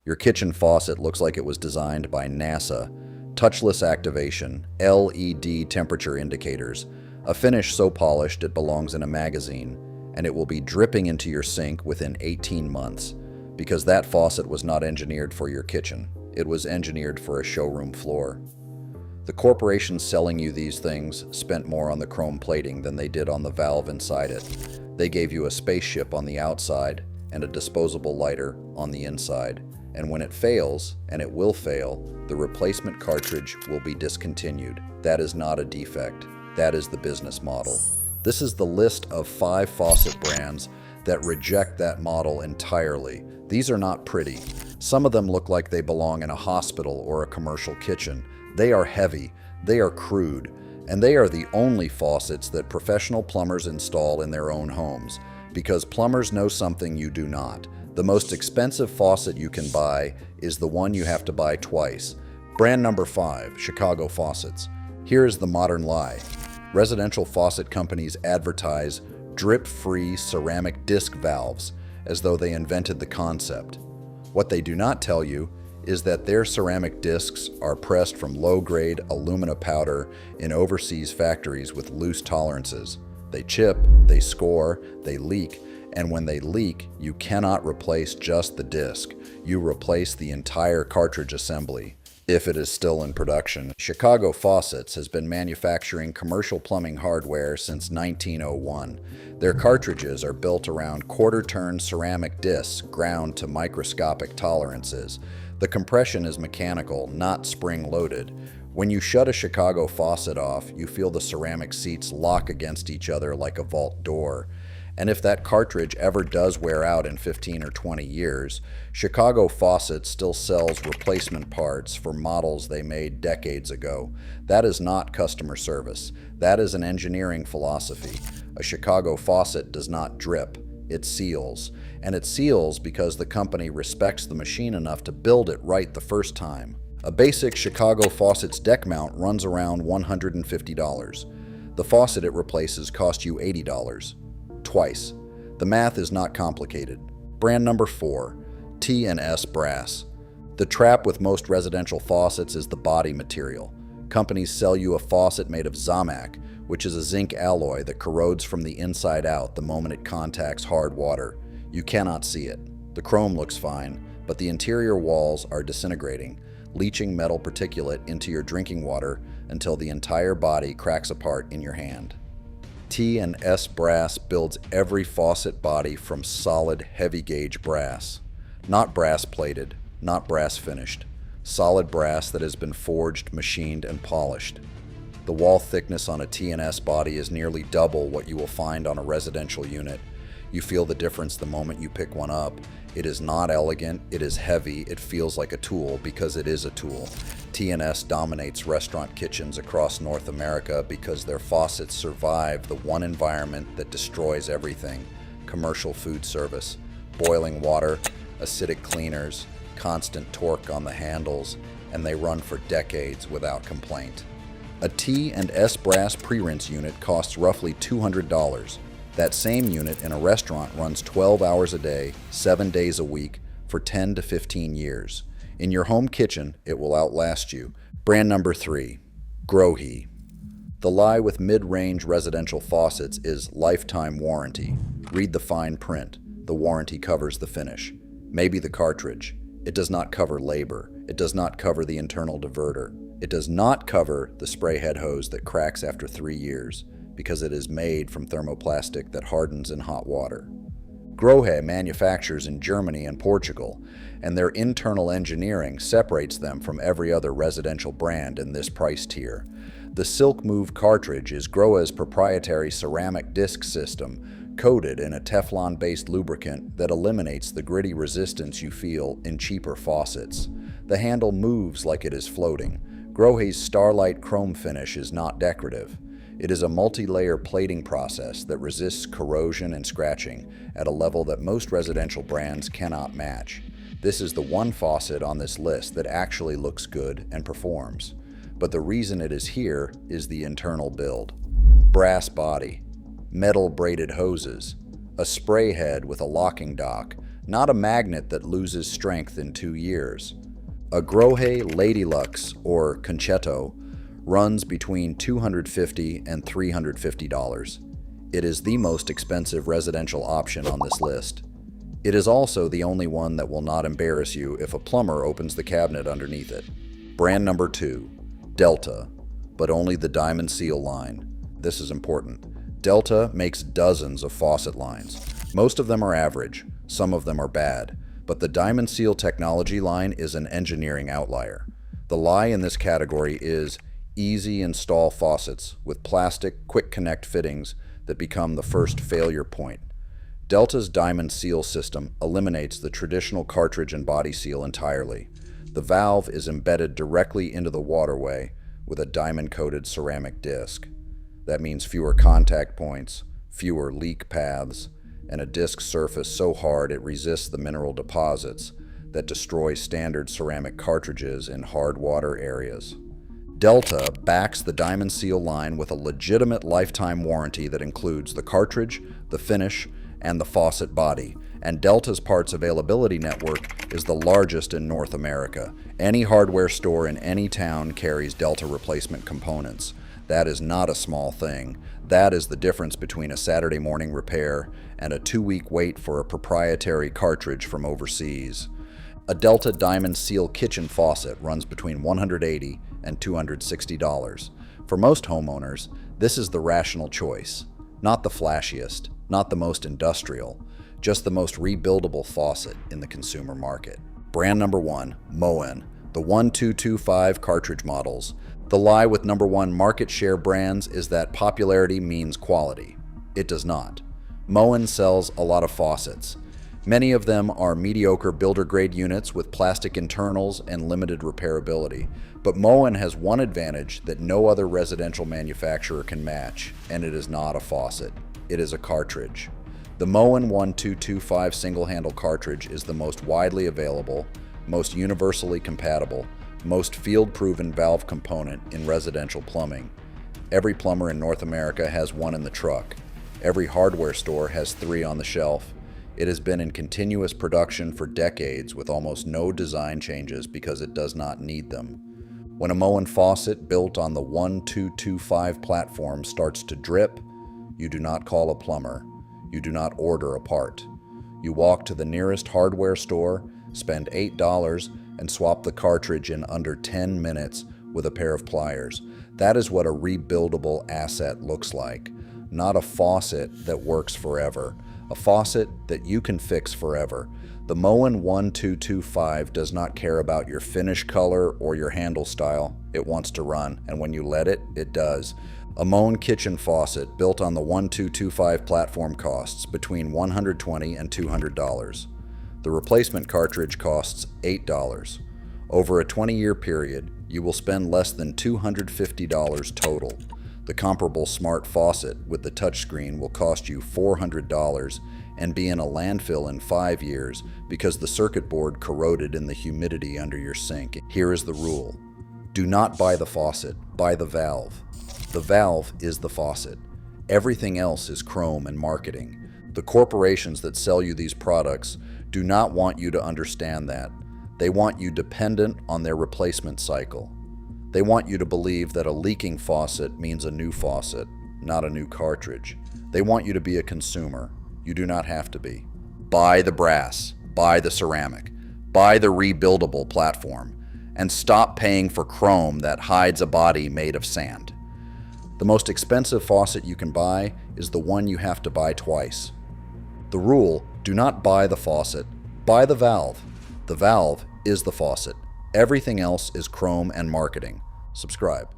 Your kitchen faucet looks like it was designed by NASA. Touchless activation, LED temperature indicators, a finish so polished it belongs in a magazine, and it will be dripping into your sink within 18 months, because that faucet was not engineered for your kitchen. It was engineered for a showroom floor. The corporations selling you these things spent more on the chrome plating than they did on the valve inside it. They gave you a spaceship on the outside and a disposable lighter on the inside. And when it fails, and it will fail, the replacement cartridge will be discontinued. That is not a defect. That is the business model. This is the list of 5 faucet brands that reject that model entirely. These are not pretty. Some of them look like they belong in a hospital or a commercial kitchen. They are heavy, they are crude, and they are the only faucets that professional plumbers install in their own homes, because plumbers know something you do not. The most expensive faucet you can buy is the one you have to buy twice. Brand number 5, Chicago Faucets. Here is the modern lie. Residential faucet companies advertise drip-free ceramic disc valves as though they invented the concept. What they do not tell you is that their ceramic discs are pressed from low-grade alumina powder in overseas factories with loose tolerances. They chip, they score, they leak, and when they leak, you cannot replace just the disc. You replace the entire cartridge assembly, if it is still in production. Chicago Faucets has been manufacturing commercial plumbing hardware since 1901. Their cartridges are built around quarter-turn ceramic discs ground to microscopic tolerances. The compression is mechanical, not spring-loaded. When you shut a Chicago faucet off, you feel the ceramic seats lock against each other like a vault door. And if that cartridge ever does wear out in 15 or 20 years, Chicago Faucet still sells replacement parts for models they made decades ago. That is not customer service. That is an engineering philosophy. A Chicago faucet does not drip. It seals. And it seals because the company respects the machine enough to build it right the first time. A basic Chicago Faucet's deck mount runs around $150. The faucet it replaces costs you $80. Twice. The math is not complicated. Brand number 4, T&S Brass. The trap with most residential faucets is the body material. Companies sell you a faucet made of zamak, which is a zinc alloy that corrodes from the inside out the moment it contacts hard water. You cannot see it. The chrome looks fine, but the interior walls are disintegrating, leaching metal particulate into your drinking water until the entire body cracks apart in your hand. T&S Brass builds every faucet body from solid, heavy-gauge brass. Not brass-plated, not brass-finished. Solid brass that has been forged, machined, and polished. The wall thickness on a T&S body is nearly double what you will find on a residential unit. You feel the difference the moment you pick one up. It is not elegant, it is heavy, it feels like a tool because it is a tool. T&S dominates restaurant kitchens across North America because their faucets survive the one environment that destroys everything: commercial food service. Boiling water, acidic cleaners, constant torque on the handles, and they run for decades without complaint. A T&S Brass pre-rinse unit costs roughly $200. That same unit in a restaurant runs 12 hours a day, 7 days a week, for 10 to 15 years. In your home kitchen, it will outlast you. Brand number 3, Grohe. The lie with mid-range residential faucets is lifetime warranty. Read the fine print. The warranty covers the finish. Maybe the cartridge. It does not cover labor. It does not cover the internal diverter. It does not cover the spray head hose that cracks after 3 years, because it is made from thermoplastic that hardens in hot water. Grohe manufactures in Germany and Portugal, and their internal engineering separates them from every other residential brand in this price tier. The Silk Move cartridge is Grohe's proprietary ceramic disc system, coated in a Teflon-based lubricant that eliminates the gritty resistance you feel in cheaper faucets. The handle moves like it is floating. Grohe's Starlight chrome finish is not decorative. It is a multi-layer plating process that resists corrosion and scratching at a level that most residential brands cannot match. This is the one faucet on this list that actually looks good and performs. But the reason it is here is the internal build. Brass body, metal braided hoses, a spray head with a locking dock, not a magnet that loses strength in 2 years. A Grohe Ladylux, or Concetto, runs between $250 and $350. It is the most expensive residential option on this list. It is also the only one that will not embarrass you if a plumber opens the cabinet underneath it. Brand number 2, Delta, but only the Diamond Seal line. This is important. Delta makes dozens of faucet lines. Most of them are average, some of them are bad, but the Diamond Seal technology line is an engineering outlier. The lie in this category is easy install faucets with plastic quick connect fittings that become the first failure point. Delta's Diamond Seal system eliminates the traditional cartridge and body seal entirely. The valve is embedded directly into the waterway with a diamond-coated ceramic disc. That means fewer contact points, fewer leak paths, and a disc surface so hard it resists the mineral deposits that destroy standard ceramic cartridges in hard water areas. Delta backs the Diamond Seal line with a legitimate lifetime warranty that includes the cartridge, the finish, and the faucet body, and Delta's parts availability network is the largest in North America. Any hardware store in any town carries Delta replacement components. That is not a small thing. That is the difference between a Saturday morning repair and a 2-week wait for a proprietary cartridge from overseas. A Delta Diamond Seal kitchen faucet runs between $180 and $260. For most homeowners, this is the rational choice. Not the flashiest, not the most industrial, just the most rebuildable faucet in the consumer market. Brand number 1, Moen, the 1225 cartridge models. The lie with number 1 market share brands is that popularity means quality. It does not. Moen sells a lot of faucets. Many of them are mediocre builder-grade units with plastic internals and limited repairability. But Moen has one advantage that no other residential manufacturer can match, and it is not a faucet. It is a cartridge. The Moen 1225 single-handle cartridge is the most widely available, most universally compatible, most field-proven valve component in residential plumbing. Every plumber in North America has one in the truck. Every hardware store has 3 on the shelf. It has been in continuous production for decades with almost no design changes because it does not need them. When a Moen faucet built on the 1225 platform starts to drip, you do not call a plumber. You do not order a part. You walk to the nearest hardware store, spend $8, and swap the cartridge in under 10 minutes with a pair of pliers. That is what a rebuildable asset looks like. Not a faucet that works forever. A faucet that you can fix forever. The Moen 1225 does not care about your finish color or your handle style. It wants to run, and when you let it, it does. A Moen kitchen faucet built on the 1225 platform costs between $120 and $200. The replacement cartridge costs $8. Over a 20-year period, you will spend less than $250 total. The comparable smart faucet with the touchscreen will cost you $400 and be in a landfill in 5 years because the circuit board corroded in the humidity under your sink. Here is the rule. Do not buy the faucet, buy the valve. The valve is the faucet. Everything else is chrome and marketing. The corporations that sell you these products do not want you to understand that. They want you dependent on their replacement cycle. They want you to believe that a leaking faucet means a new faucet, not a new cartridge. They want you to be a consumer. You do not have to be. Buy the brass, buy the ceramic, buy the rebuildable platform, and stop paying for chrome that hides a body made of sand. The most expensive faucet you can buy is the one you have to buy twice. The rule, do not buy the faucet, buy the valve. The valve is the faucet. Everything else is chrome and marketing. Subscribe.